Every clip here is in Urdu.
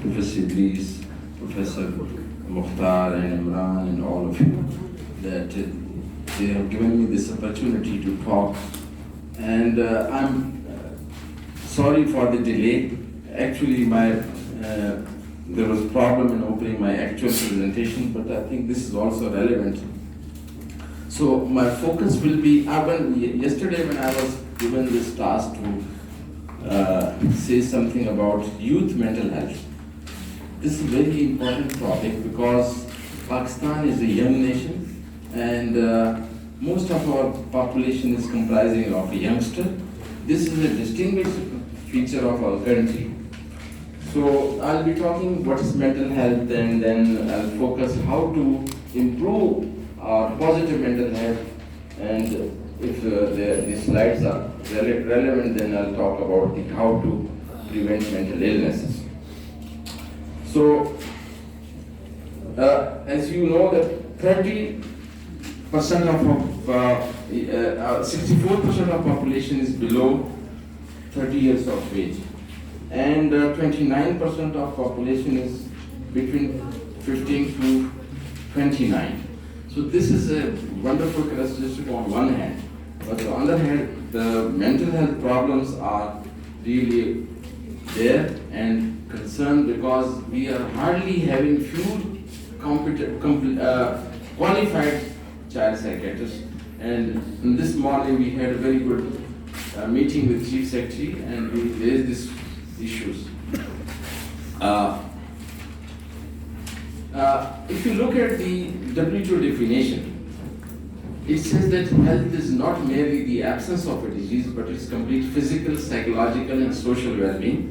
Professor Idris, Professor Mukhtar and Imran and all of you that they have given me this opportunity to talk. And I'm sorry for the delay. Actually, there was a problem in opening my actual presentation, but I think this is also relevant. So my focus will be, yesterday when I was given this task to say something about youth mental health. This is a very important topic because Pakistan is a young nation and most of our population is comprising of a youngster. This is a distinguished feature of our country. So I'll be talking what is mental health, and then I'll focus how to improve our positive mental health, and if the slides are relevant, then I'll talk about how to prevent mental illnesses. So as you know that 64% of population is below 30 years of age, and 29% of population is between 15 to 29. So this is a wonderful characteristic on one hand, but on the other hand, the mental health problems are really there and concerned because we are hardly having few qualified child psychiatrists. And this morning we had a very good meeting with Chief Secretary and we raised these issues. If you look at the WHO definition, it says that health is not merely the absence of a disease, but it's complete physical, psychological and social well-being.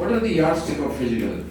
What are the yardstick of physical health?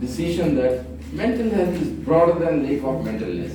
decision that mental health is broader than lack of mental illness.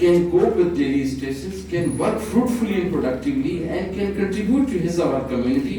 can cope with daily stresses, can work fruitfully and productively, and can contribute to his or her community,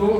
2,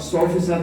100%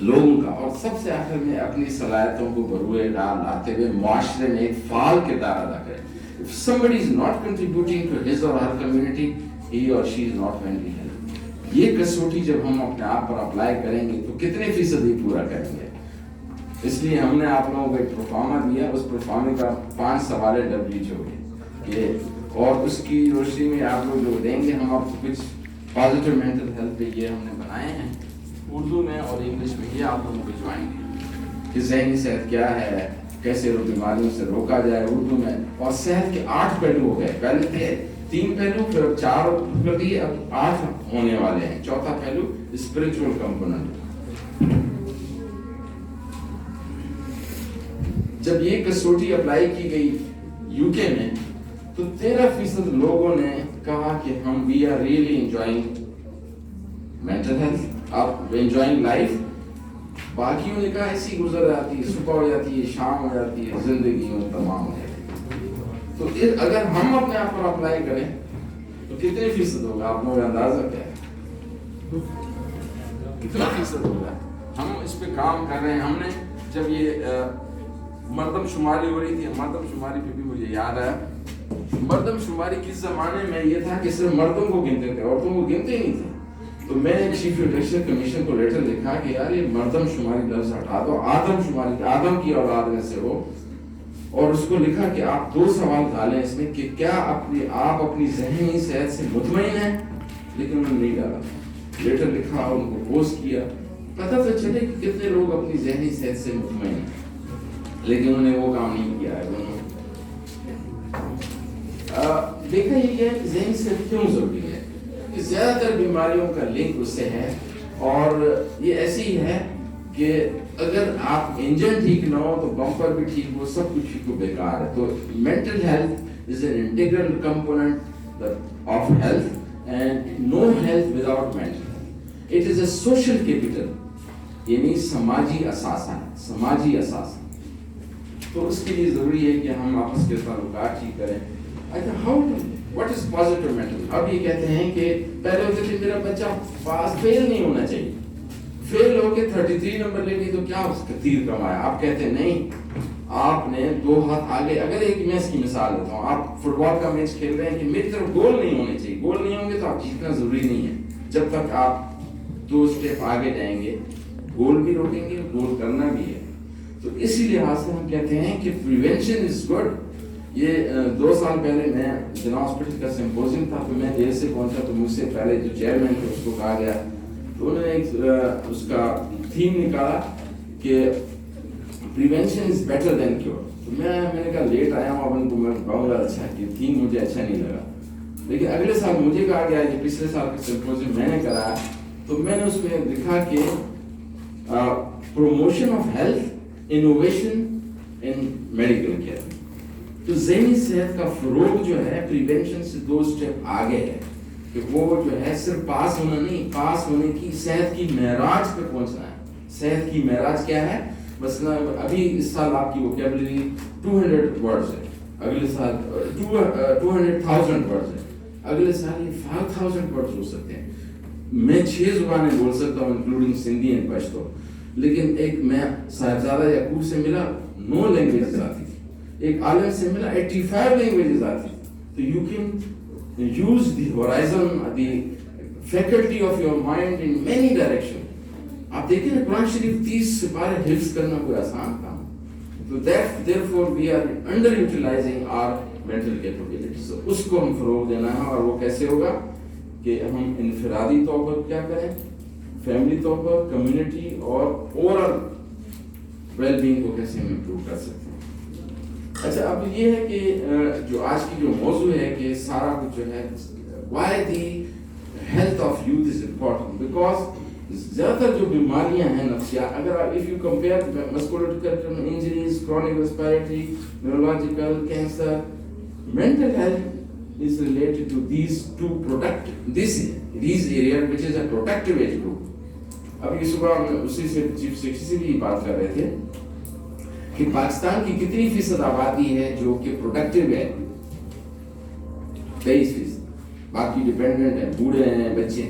لوگوں کا، اور سب سے آخر میں اپنی صلاحیتوں کو بروئے ڈال لاتے ہوئے معاشرے میں ایک فعال کردار ادا کرے. If somebody is not contributing to his or her community, he or she is not mentally healthy. یہ کسوٹی جب ہم اپنے آپ پر اپلائی کریں گے تو کتنے فیصد ہی پورا کریں گے. اس لیے ہم نے آپ لوگوں کو ایک پروفارما دیا، اس پروفارما کا 5 سوال WHO کے، اور اس کی روشنی میں آپ لوگ جو دیں گے، ہم آپ کو کچھ پازیٹیو مینٹل ہیلتھ پہ یہ ہم نے بنائے ہیں اردو میں اور انگلش میں، یہ آپ لوگوں کو بھجوائیں گے کہ ذہنی صحت کیا ہے، کیسے بیماریوں سے روکا جائے اردو میں. اور صحت کے 8 پہلو ہو گئے، پہلے تھے 3 پہلو، پھر اب 4 کر دیے، اب 8 ہونے والے ہیں. چوتھا پہلو اسپرچل کمپوننٹ. جب یہ کسوٹی اپلائی کی گئی UK میں تو 13% لوگوں نے کہا کہ ہم we are really enjoying mental health, آپ انجوائنگ لائف. باقیوں نے کہا ایسی گزر جاتی ہے، صبح ہو جاتی ہے، شام ہو جاتی ہے، زندگی میں تمام ہو جاتی ہے. تو اگر ہم اپنے آپ پر اپلائی کریں تو کتنے فیصد ہوگا؟ آپ لوگوں کا اندازہ کیا ہے؟ کتنا فیصد ہوگا؟ ہم اس پہ کام کر رہے ہیں. ہم نے جب یہ مردم شماری ہو رہی تھی، مردم شماری پہ بھی مجھے یاد آیا، مردم شماری کس زمانے میں یہ تھا کہ صرف مردوں کو گنتے تھے، عورتوں کو گنتے ہی نہیں تھے. تو میں نے چیف الیکشن کمیشن کو لیٹر لکھا کہ یار یہ مردم شماری لفظ ہٹا دو، آدم شماری، آدم کی اولاد میں سے ہو. اور اس کو لکھا کہ آپ 2 سوال ڈالیں اس میں کہ کیا آپ اپنی ذہنی صحت سے مطمئن ہیں. لیکن انہوں نے نہیں ڈالا. لیٹر لکھا اور ان کو پوسٹ کیا، پتہ تو چلے کہ کتنے لوگ اپنی ذہنی صحت سے مطمئن ہیں، لیکن انہوں نے وہ کام نہیں کیا ہے. دیکھا یہ کہ ذہنی صحت کیوں ضروری ہے، کہ زیادہ تر بیماریوں کا لنک اس سے ہے. اور یہ ایسی ہی ہے کہ اگر آپ انجن ٹھیک نہ ہو تو بمپر بھی ٹھیک ہو، سب کچھ ٹھیک ہو بیکار ہے. تو mental health is an integral component of health and no health without mental health. It is a social capital, یعنی سماجی اثاثہ ہے، سماجی اثاثہ. تو اس کے لیے ضروری ہے کہ ہم آپس کے تعلقات ٹھیک کریں. What is positive mental? اب یہ کہتے ہیں کہ پہلے ہوتے تھے میرا بچہ پاس فیل نہیں ہونا چاہیے، فیل ہو کے 33 نمبر لے لی تو کیا اس کا تیر کمایا. آپ کہتے ہیں نہیں، آپ نے 2 ہاتھ آگے. اگر ایک میں اس کی مثال دیتا ہوں، آپ فٹ بال کا میچ کھیل رہے ہیں کہ میری طرف گول نہیں ہونے چاہیے، گول نہیں ہوں گے تو آپ جیتنا ضروری نہیں ہے. جب تک آپ 2 اسٹیپ آگے جائیں گے، گول بھی روکیں گے، گول کرنا بھی ہے. تو اسی لحاظ سے ہم کہتے ہیں کہ پریونشن از گڈ. یہ 2 سال پہلے میں جناب ہاسپٹل کا سمپوزیم تھا، تو میں دیر سے پہنچا تو مجھ سے پہلے جو چیئرمین تھے اس کو کہا گیا، تو انہوں نے ایک اس کا تھیم نکالا کہ prevention is better than cure. تو میں نے کہا لیٹ آیا ہوں، اب ان کو میں کہوں گا اچھا کہ تھیم مجھے اچھا نہیں لگا. لیکن اگلے سال مجھے کہا گیا کہ پچھلے سال کا سمپوزیم میں نے کرایا، تو میں نے اس میں لکھا کہ promotion of health innovation in medical care. تو ذہنی صحت کا فروغ جو ہے پریونشن سے 2 اسٹیپ آگے ہے، کہ وہ جو ہے صرف پاس ہونا نہیں، پاس ہونے کی صحت کی معراج پہ پہنچنا ہے. صحت کی معراج کیا ہے؟ مثلا ابھی اس سال آپ کی ووکیبلری 200 ورڈز ہے، اگلے سال 200,000 ورڈز ہے، اگلے سال یہ 5,000 ورڈز ہو سکتے ہیں. میں 6 زبانیں بول سکتا ہوں انکلوڈنگ سندھی اینڈ پشتو. لیکن ایک میں صاحبزادہ یعقوب سے ملا، 9 لینگویجز آتی تھی. ایک عالم سے ملا، 85 لینگویجز آتی. تو you can use the horizon, the faculty of your mind in many direction. آپ دیکھیں نا قرآن شریف 30 سپارے حفظ کرنا کوئی آسان کام. تو therefore we are under utilizing our mental capabilities. اس کو ہم فروغ دینا ہے. اور وہ کیسے ہوگا کہ ہم انفرادی طور پر کیا کریں، فیملی طور پر، کمیونٹی اور اوورآل ویل بینگ کو کیسے ہم امپروو کر سکتے ہیں. اچھا اب یہ ہے کہ جو آج کی جو موضوع ہے کہ سارا کچھ جو ہے why the health of youth is important, because زیادہ تر جو بیماریاں ہیں نفسیات، اگر آپ if you compare musculoskeletal injuries, chronic respiratory, neurological, cancer, mental health is related to these areas which is a protective age group. ابھی صبح ہم اسی سے چیف سیکرٹری سے بھی بات کر رہے تھے کہ پاکستان کی کتنی فیصد آبادی ہے جو کہ پروڈکٹیو ہے، 23%. باقی ڈپینڈنٹ ہیں، بوڑھے ہیں، بچے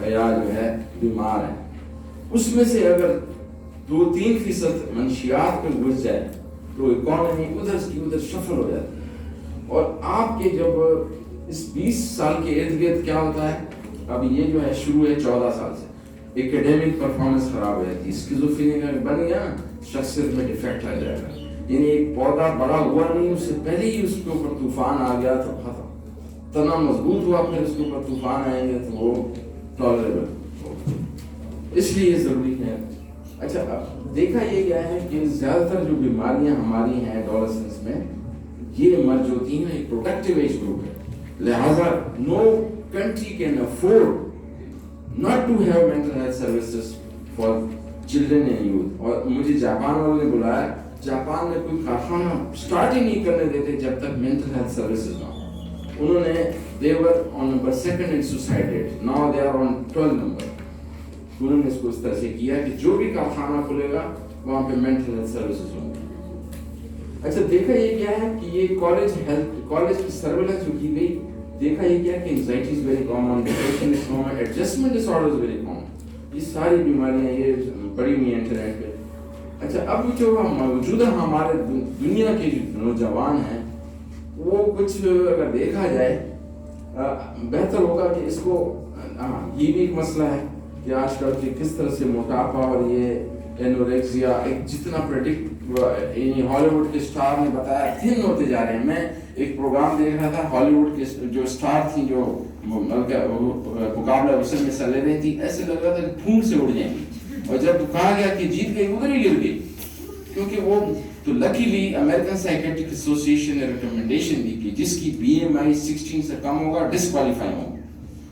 یا جو ہے بیمار ہیں. اس میں سے اگر 2-3% منشیات پہ گھس جائے تو اکانومی ادھر کی ادھر شفل ہو جاتی ہے. اور آپ کے جب اس 20 سال کے ارد گرد کیا ہوتا ہے, اب یہ جو ہے شروع ہے 14 سال سے, ایکیڈیمک پرفارمنس خراب ہو جاتی ہے, اسکیزوفرینیا بن گیا, شخصیت میں ڈیفیکٹ آ جائے گا. یعنی ایک پودا بڑا ہوا نہیں, اس سے پہلے ہی اس کے اوپر طوفان آ گیا تو ختم. تنا مضبوط ہوا, پھر اس کے اوپر طوفان آئیں گے تو وہ ٹالریبل. اس لیے یہ ضروری ہے. اچھا, اب دیکھا یہ گیا ہے کہ زیادہ تر جو بیماریاں ہماری ہیں ایڈولسنس میں, یہ مرج ہوتی ہیں ایک پروڈکٹیو ایج گروپ ہے. لہذا no country can afford not to have mental health services for children and youth. اور مجھے جاپان والوں نے بلایا, جاپان میں کوئی کارخانہ اسٹارٹ ہی نہیں کرنے دیتے جب تک مینٹل ہیلتھ سروسز نہ ہو. انہوں نے they were on number 2 in suicide rate, now they are on 12 number. انہوں نے اس کو اس طرح سے کیا کہ جو بھی کارخانہ کھلے گا وہاں پہ مینٹل ہیلتھ سروسز ہوں گے. اچھا, دیکھا یہ کیا ہے کہ یہ کالج کی سرویلنس جو کی گئی, دیکھا یہ کیا کہ anxiety is very common, depression is common, adjustment disorder is very common. یہ ساری بیماریاں یہ پڑی ہوئی ہیں انٹرنیٹ پہ. اچھا, اب جو موجودہ ہمارے دنیا کے جو نوجوان ہیں وہ کچھ اگر دیکھا جائے بہتر ہوگا کہ اس کو, یہ بھی ایک مسئلہ ہے کہ آج کل کہ کس طرح سے موٹاپا اور یہ اینوریکسیا ایک جتنا پریڈکٹ ہالی ووڈ کے اسٹار نے بتایا تھن ہوتے جا رہے ہیں. میں ایک پروگرام دیکھ رہا تھا, ہالی ووڈ کے جو اسٹار تھیں جو مقابلہ وصل میں حصہ لے رہی تھی, ایسے لگ رہا تھا کہ پھونک سے اڑ جائیں گی, اور جب کہا گیا کہ جیت گئی ادھر ہی گر گئی. کیونکہ وہ تو لکیلی امریکن سائیکیٹرک ایسوسیشن نے ریکمنڈیشن دی کہ جس کی BMI 16 سے کم ہوگا ڈسکوالیفائی ہوگا.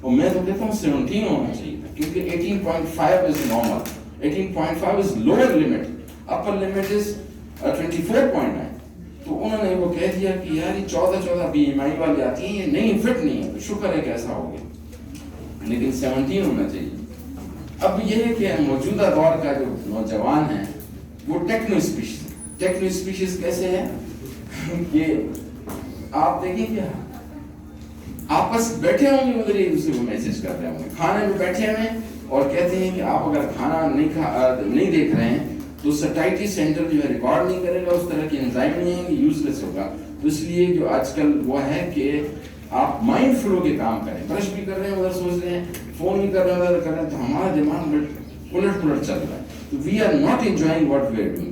اور میں تو کہتا ہوں 17 ہونا چاہیے تھا, کیونکہ 18.5 is normal, 18.5 is lower limit, upper limit is 24.9. تو انہوں نے وہ کہہ دیا کہ یار یہ 14 BMI والی آتی ہیں, یہ نہیں فٹ نہیں ہے, تو شکر ہے کہ ایسا ہو گیا, لیکن 17 ہونا چاہیے. اب یہ ہے کہ موجودہ دور کا جو نوجوان ہے وہ ٹیکنو اسپیشیز کیسے ہے کہ آپ دیکھیں کہ آپس بیٹھے ہوں گے ادھر ایک دوسرے کو میسج کر رہے ہوں گے, کھانے میں بیٹھے ہوئے اور کہتے ہیں کہ آپ اگر کھانا نہیں دیکھ رہے ہیں تو سٹائٹی سینٹر جو ہے ریکارڈ نہیں کرے گا, اس طرح کی انزائم نہیں ہے, یوز لیس ہوگا. تو اس لیے جو آج کل وہ ہے کہ آپ مائنڈ فلو کے کام کریں, برش بھی کر رہے ہیں ادھر سوچ رہے ہیں, فون بھی کر رہے ہیں ادھر کر رہے ہیں, تو ہمارا دماغ الٹ چل رہا ہے. تو we are not enjoying what we are doing.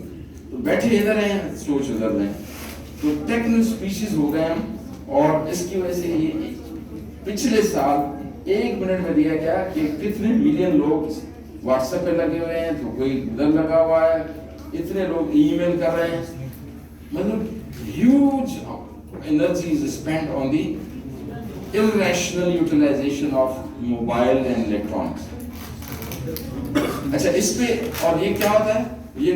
تو بیٹھے ادھر ہیں, سوچ ادھر رہے ہیں. تو ٹیکنو اسپیشیز ہو گئے ہم, اور اس کی وجہ سے یہ پچھلے سال 1 منٹ میں دیا گیا کہ کتنے ملین لوگ واٹس ایپ پہ لگے ہوئے ہیں, تو کوئی ادھر لگا ہوا ہے, اتنے لوگ ای میل کر رہے ہیں. مطلب huge energy is spend on the irrational utilization of mobile and electronics. اچھا, اس پہ اور یہ کیا ہوتا ہے, یہ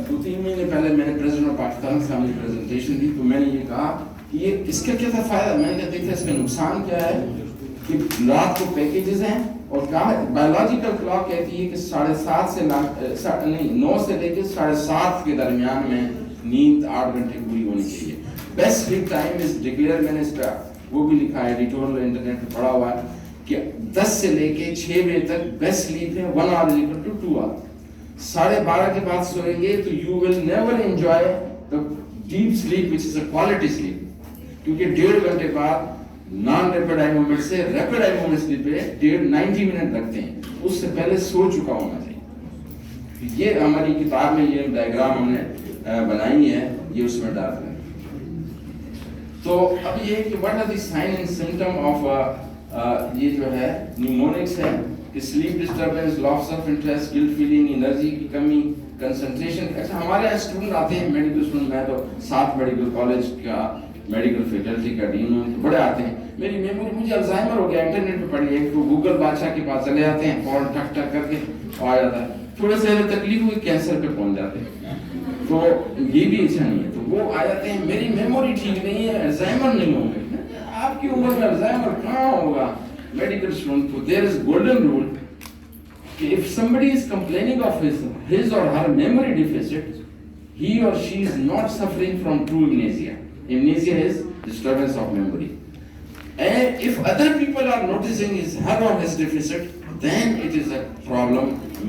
2-3 مہینے پہلے میں نے پریزیڈنٹ آف پاکستان کے سامنے پریزنٹیشن دی, تو میں نے یہ کہا کہ یہ اس کا کیا تھا فائدہ. میں نے دیکھا اس کا نقصان کیا ہے کہ رات کو پیکیجز ہیں, اور کہا بایولوجیکل کلاک کہتی ہے کہ 7:30 سے 9 سے لے کے 7:30 کے درمیان میں نیند 8 گھنٹے پوری ہونی چاہیے. Best slip time is declare, میں نے اس پہ وہ بھی لکھا ہے, ایڈیٹورل انٹرنیٹ پہ پڑھا ہوا ہے کہ 10 سے لے کے 6 بجے تک بیسٹ سلیپ ہے 1 hour equal to 2 hours. 12:30 کے بعد سوئیں گے تو you will never enjoy the deep sleep which is a quality sleep, کیونکہ 1.5 گھنٹے بعد نان ریپڈ آئی مومنٹ سے ریپڈ آئی مومنٹ سلیپ پہ 90 منٹ لگتے ہیں, اس سے پہلے سو چکا ہونا چاہیے. یہ ہماری کتاب میں یہ ڈائیگرام ہم نے بنائی ہے, یہ اس میں ڈال رہے ہیں. تو اب یہ کہ what are the sign and symptom of یہ جو ہے نیمونکس ہے کہ sleep disturbance, loss of interest, guilt feeling, energy کی کمی, کنسنٹریشن. اچھا, ہمارے یہاں اسٹوڈنٹ آتے ہیں میڈیکل اسٹوڈنٹ, میں تو 7 میڈیکل کالج کا میڈیکل فیکلٹی کا ڈین ہوں, بڑے آتے ہیں. میری میموری مجھے الزائمر ہو گیا, انٹرنیٹ پہ پڑھی ہے, تو گوگل بادشاہ کے پاس چلے جاتے ہیں, فون ٹک ٹک کر کے آ جاتا ہے. تھوڑے سے تکلیف ہوئی کینسر پہ پہنچ جاتے ہیں, تو یہ بھی اچھا نہیں ہے. تو وہ آ جاتے ہیں, میری میموری ٹھیک نہیں ہے, الزائمر نہیں ہوں گے. آپ کی عمر میں الزائمر کہاں ہوگا میڈیکل اسٹوڈنٹ. تو دیر از گولڈن رول کہ if somebody is complaining of his or her memory deficit, he or she is not suffering from true amnesia. Amnesia is disturbance of memory. And if other people are noticing her or his deficit, then it is a problem,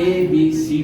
ABC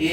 A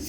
C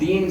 3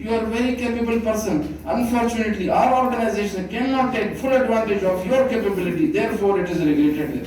you are very capable person, unfortunately our organization cannot take full advantage of your capability, therefore it is regulated।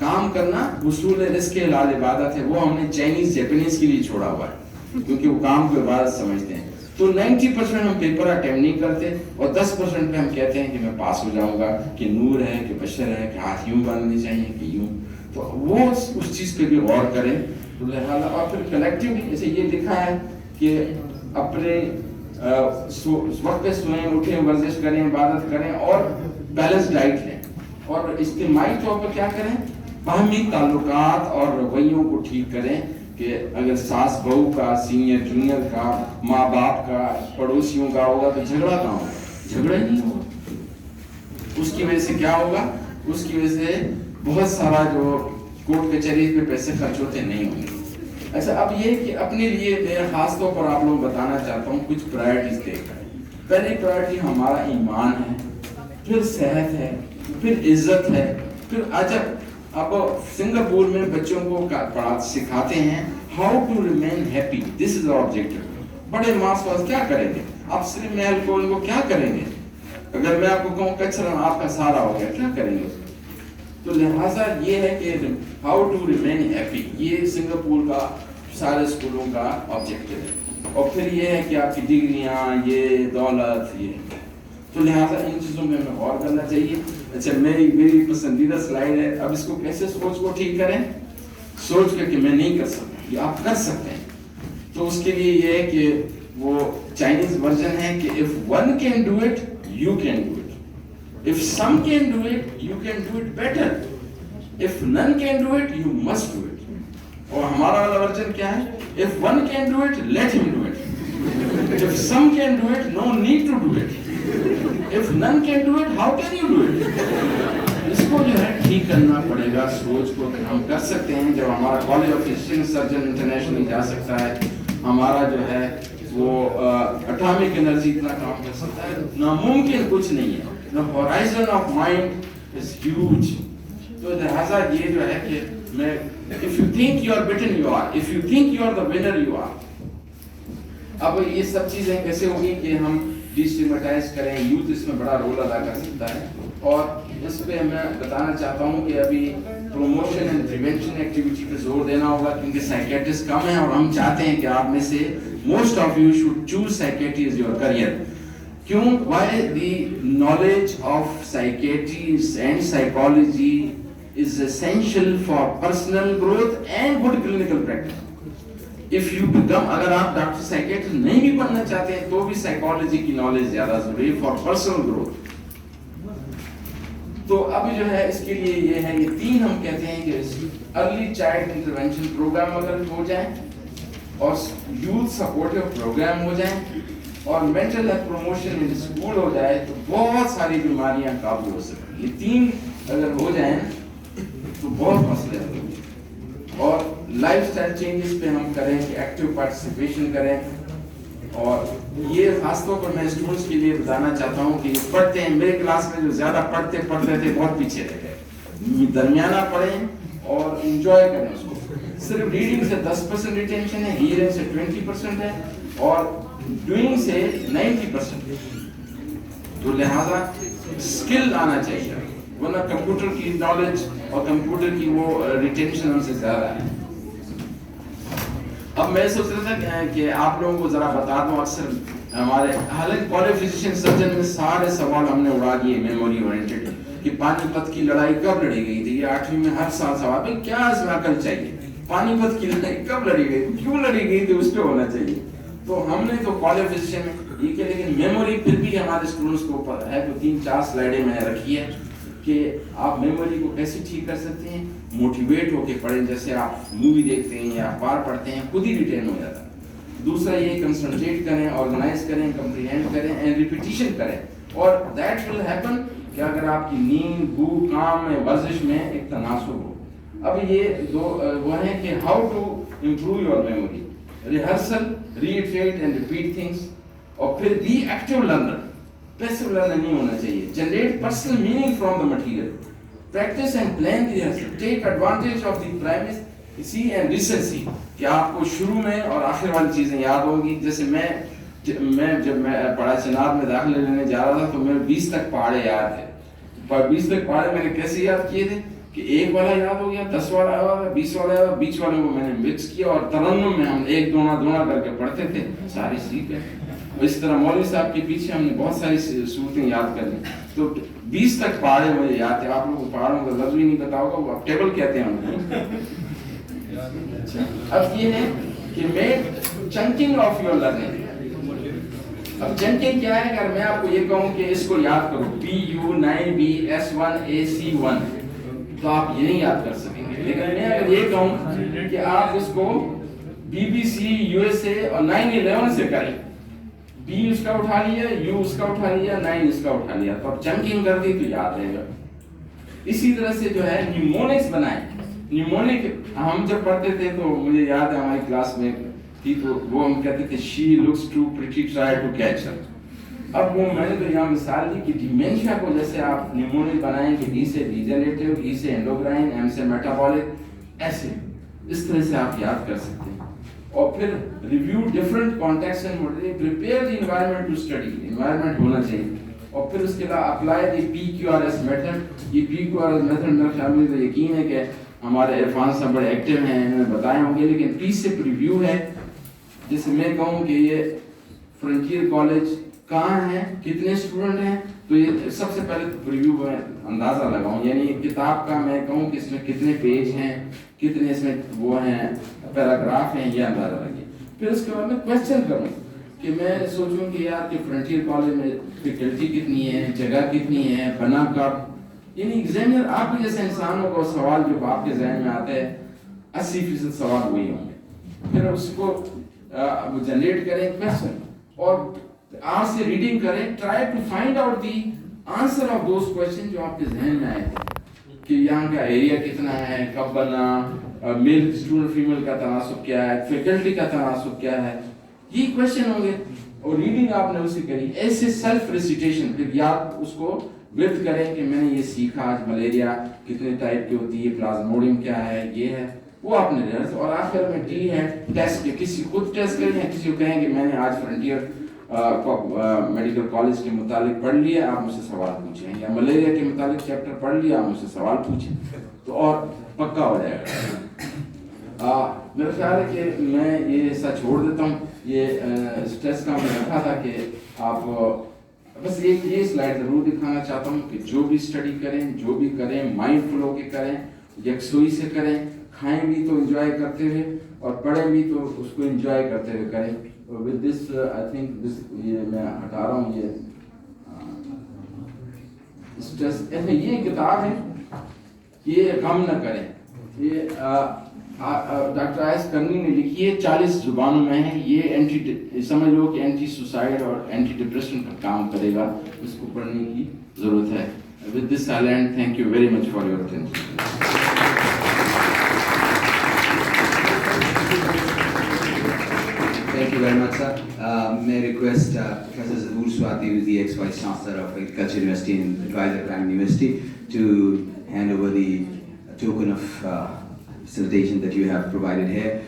کام کرنا حصول رزق حلال عبادت ہے، وہ ہم نے چائنیز جیپنیز کے لیے چھوڑا ہوا ہے کیونکہ وہ کام کو عبادت سمجھتے ہیں. تو 90% ہم پیپر اٹیمپٹ نہیں کرتے اور 10% پہ ہم کہتے ہیں کہ میں پاس ہو جاؤں گا، کہ نور ہے، کہ بشر ہے، کہ ہاتھ یوں بننے چاہیے، کہ یوں. تو وہ اس چیز پہ بھی غور کریں. تو لہٰذا اور پھر کلیکٹیولی جیسے یہ لکھا ہے کہ اپنے وقت پہ سوئیں، اٹھیں، ورزش کریں، عبادت کریں اور بیلنس ڈائٹ لیں. اور اجتماعی طور پر کیا کریں؟ باہمی تعلقات اور رویوں کو ٹھیک کریں کہ اگر ساس بہو کا، سینئر جونیئر کا، ماں باپ کا، پڑوسیوں کا ہوگا تو جھگڑا کہاں ہوگا؟ جھگڑا ہی نہیں ہوگا. اس کی وجہ سے کیا ہوگا؟ اس کی وجہ سے بہت سارا جو کورٹ کچہری پہ پیسے خرچ ہوتے نہیں ہوں گے. اچھا اب یہ کہ اپنے لیے میں خاص طور پر آپ لوگ بتانا چاہتا ہوں کچھ پرائرٹیز دیکھ کر. پہلی پرائرٹی ہمارا ایمان ہے، پھر صحت ہے، پھر عزت ہے، پھر عجب. اب سنگاپور میں بچوں کو سکھاتے ہیں how to remain happy, this is objective. بڑے ماس واس کیا کریں گے؟ آپ صرف محل کو ان کو کیا کریں گے؟ اگر میں آپ کو کہوں کچرا آپ کا سارا ہو گیا، کیا کریں گے؟ تو لہٰذا یہ ہے کہ ہاؤ ٹو ریمین ہیپی، یہ سنگاپور کا سارے اسکولوں کا آبجیکٹو ہے. اور پھر یہ ہے کہ آپ کی ڈگریاں، یہ دولت، یہ. تو لہٰذا ان چیزوں میں ہمیں غور کرنا چاہیے. اچھا میری پسندیدہ سلائڈ ہے. اب اس کو کیسے سوچ کو ٹھیک کریں؟ سوچ کر کہ میں نہیں کر سکتا، یہ آپ کر سکتے ہیں. تو اس کے لیے یہ ہے کہ وہ چائنیز ورژن ہے کہ if one can do it, you can do it. If some can do it, you can do it better. If none can do it, you must do it. اور ہمارا والا ورژن کیا ہے؟ If one can do it, let him do it. If some can do it, no need to do it. If none can do it, how can you do it? اس کو جو ہے ٹھیک کرنا پڑے گا سوچ کو کہ ہم کر سکتے ہیں. جب ہمارا college of physician surgeon international جا سکتا ہے، ہمارا جو ہے وہ اٹامک انرجی اتنا کام کر سکتا ہے، ناممکن کچھ نہیں ہے. The horizon of mind is huge. تو لہٰذا یہ جو ہے کہ میں if you think you are beaten you are, if you think you are the winner you are. اب یہ سب چیزیں کیسے ہوگی کہ ہم ڈیسٹیگمیٹائز کریں؟ یوتھ اس میں بڑا رول ادا کر سکتا ہے. اور اس پہ میں بتانا چاہتا ہوں کہ ابھی پروموشن اینڈ پریونشن ایکٹیویٹی پہ زور دینا ہوگا کیونکہ سائیکیٹرسٹ کم ہیں اور ہم چاہتے ہیں کہ آپ میں سے most of you should choose psychiatry as your career. کیوں؟ Why the knowledge of psychiatry and psychology is essential for personal growth and good clinical practice. If you become, اگر آپ ڈاکٹر سائیکیٹرسٹ نہیں بھی بننا چاہتے ہیں تو بھی سائیکالوجی کی نالج زیادہ ضروری ہے فار پرسنل گروتھ. تو اب جو ہے اس کے لیے یہ ہے، یہ تین ہم کہتے ہیں کہ ارلی چائلڈ انٹرونشن پروگرام اگر ہو جائیں اور یوتھ سپورٹیو پروگرام ہو جائیں اور mental health promotion in school ہو جائے تو بہت ساری بیماریاں قابو ہو سکتی. یہ تین اگر ہو جائیں تو بہت مسئلے ہوں گے. اور لائف اسٹائل چینجز پہ ہم کریں کہ ایکٹیو پارٹیسپیشن کریں. اور یہ خاص طور پر میں اسٹوڈنٹس کے لیے بتانا چاہتا ہوں کہ یہ پڑھتے ہیں، میرے کلاس میں جو زیادہ پڑھتے تھے بہت پیچھے رہ گئے. درمیانہ پڑھیں اور انجوائے کریں اس کو. صرف ریڈنگ سے 10% ریٹینشن ہے، ہیئرنگ سے 20% ہے اور ڈوئنگ سے 90%. تو لہذا اسکل آنا چاہیے، ورنہ کمپیوٹر کی نالج اور کمپیوٹر کی وہ ریٹینشن ہم سے زیادہ ہے. اب میں سوچ رہا تھا کہ آپ لوگوں کو ذرا بتا دوں، اکثر ہمارے حالانکہ کالج فزیشین سرجن میں سارے سوال ہم نے اڑا دیے میموری اورینٹڈ کہ پانی پت کی لڑائی کب لڑی گئی تھی. یہ 8ویں میں ہر سال سوال ہے کیا اس میں عقل چاہیے، پانی پت کی لڑائی کب لڑی گئی تھی، کیوں لڑی گئی تھی، اس پہ ہونا چاہیے. تو ہم نے تو کالج فزیشین میں یہ کہ لیکن میموری پھر بھی ہمارے اسٹوڈنٹس کو پتہ ہے. تو 3-4 سلائڈیں میں نے رکھی ہے کہ آپ میموری کو کیسے ٹھیک کر سکتے ہیں. موٹیویٹ ہو کے پڑھیں، جیسے آپ مووی دیکھتے ہیں یا اخبار پڑھتے ہیں خود ہی ریٹین ہو جاتا ہے. دوسرا یہ کنسنٹریٹ کریں، آرگنائز کریں، کمپریہینڈ کریں اینڈ ریپیٹیشن کریں. اور دیٹ ول ہیپن کہ اگر آپ کی نیند، بھوک، کام میں، ورزش میں ایک تناسب ہو. اب یہ دو وہ ہیں کہ how to improve your memory. Rehearsal, retreat and repeat things. اور پھر be active learner, passive learner نہیں ہونا چاہیے. Generate personal meaning from the material. Practice and plan the rehearsal. Take advantage of the primacy and recency. کہ آپ کو شروع میں اور آخر والی چیزیں یاد ہوگی. جیسے میں جب میں پڑھا چناب میں داخلے لینے جا رہا تھا تو میرے 20 تک پہاڑے یاد تھے. 20 تک پہاڑے میں نے کیسے یاد کیے تھے کہ ایک والا یاد ہو گیا, 10 والا یاد ہو گیا, 20 والا یاد ہو گیا, 20 والے کو میں نے مکس کیا اور ترنم میں ہم ایک دونا دونا کر کے پڑھتے تھے, ساری سیکھ گئے. اس طرح مولوی صاحب کے پیچھے ہم نے بہت ساری صورتیں یاد کر لی. تو 20 تک پہاڑے مجھے یاد تھے. آپ لوگوں کو پہاڑوں کا لفظ بھی نہیں پتا ہوگا, وہ ٹیبل کہتے ہیں ہم. اب یہ ہے کہ make chunking of your learning. اب چنکنگ کیا ہے؟ اگر میں آپ کو یہ کہوں کہ اس کو یاد کرو PU9BS1AC1 تو آپ یہ نہیں یاد کر سکیں گے. لیکن میں اگر یہ کہوں کہ آپ اس کو BBC USA اور 911 سے کریں, B اس کا اٹھا لیا, U اس کا اٹھا لیا, 9 اس کا اٹھا لیا, تو اب چنکنگ کر دی تو یاد رہے گا. اسی طرح سے جو ہے نیمونکس بنائیں. نیمونک ہم جب پڑھتے تھے تو مجھے یاد ہے ہماری کلاس میں تھی, تو وہ ہم کہتے تھے she looks too pretty, try to catch her. اب وہ میں نے تو یہاں مثال دی کہ ڈیمینشیا کو جیسے آپ نیمونک بنائیں کہ D سے ڈیجنریٹو, E سے اینڈوگرائن, M سے میٹابولک, ایسے اس طرح سے آپ یاد کر سکتے ہیں. اور پھر review different context and prepare the environment to study. Environment ہونا چاہیے. اور پھر اس کے بعد اپلائی دی PQRS میتھڈ. یہ PQRS میتھڈ میرے خیال میں تو یقین ہے کہ ہمارے عرفان صاحب بڑے ایکٹیو ہیں, انہوں نے بتائے ہوں گے. لیکن P سے ریویو ہے, جیسے میں کہوں کہ یہ فرنٹیئر کالج کہاں ہے, کتنے اسٹوڈنٹ ہیں, تو یہ سب سے پہلے ریویو میں اندازہ لگاؤں. یعنی کتاب کا میں کہوں کہ اس میں کتنے پیج ہیں, کتنے اس میں وہ ہیں پیراگراف ہیں, یہ اندازہ لگے. پھر اس کے بعد میں کویسچن کروں کہ میں سوچوں کہ یار کہ فرنٹیئر کالج میں فیکلٹی کتنی ہے, جگہ کتنی ہے, بنا کب. یعنی ایگزامینر آپ کے جیسے انسانوں کو سوال جو آپ کے ذہن میں آتا ہے 80% سوال وہی ہوں گے. پھر اس کو جنریٹ کریں کویسچن اور آج سے ریڈنگ کریں. Try to find out the answer of those question جو آپ کے ذہن میں آئے کہ یہاں کا ایریا کتنا ہے, کب بنا, میل اسٹوڈنٹ فیمیل کا تناسب کیا ہے, فیکلٹی کا تناسب کیا ہے, یہ کویسچن ہوں گے. اور ریڈنگ آپ نے اسی کری. ایسے سیلف ریسیٹیشن, پھر یاد اس کو ورد کریں کہ میں نے یہ سیکھا آج ملیریا کتنے ٹائپ کی ہوتی ہے, پلازموڈیم کیا ہے, یہ ہے, وہ آپ نے ریئلائز. اور آخر میں ٹی ہے ٹیسٹ کے, کسی خود ٹیسٹ کریں یا کسی کو کہیں کہ میں نے آج فرنٹیئر میڈیکل کالج کے متعلق پڑھ لیا, آپ مجھ سے سوال پوچھیں, یا ملیریا کے متعلق چیپٹر پڑھ لیا, آپ مجھ سے سوال پوچھیں, تو اور پکا ہو جائے گا. میرا خیال ہے کہ میں یہ حصہ چھوڑ دیتا ہوں. یہ اسٹریس کا میں رکھا تھا کہ آپ بس ایک یہ سلائڈ ضرور دکھانا چاہتا ہوں کہ جو بھی اسٹڈی کریں, جو بھی کریں, مائنڈ فلو کے کریں, یکسوئی سے کریں. کھائیں بھی تو انجوائے کرتے ہوئے اور پڑھیں بھی تو اس کو انجوائے کرتے ہوئے کریں. With this I think this, یہ میں ہٹا رہا ہوں یہ اسٹریس. یہ کتاب ہے, یہ غم نہ کریں. یہ ڈاکٹر آئس کرنی نے لکھی ہے, 40 زبانوں میں ہے. یہ سمجھ لو کہ اینٹی سوسائڈ اور اینٹی ڈپریشن کا کام کرے گا. اس کو پڑھنے کی ضرورت ہے. With this I land. Thank you very much for your attention. Thank you very much, sir. May I request Professor Zaboor Swati, who is the ex-Vice Chancellor of Agriculture University and advisor at Crime University, to hand over the token of facilitation that you have provided here.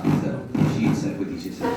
Mr. Rashid Sarfati, sir.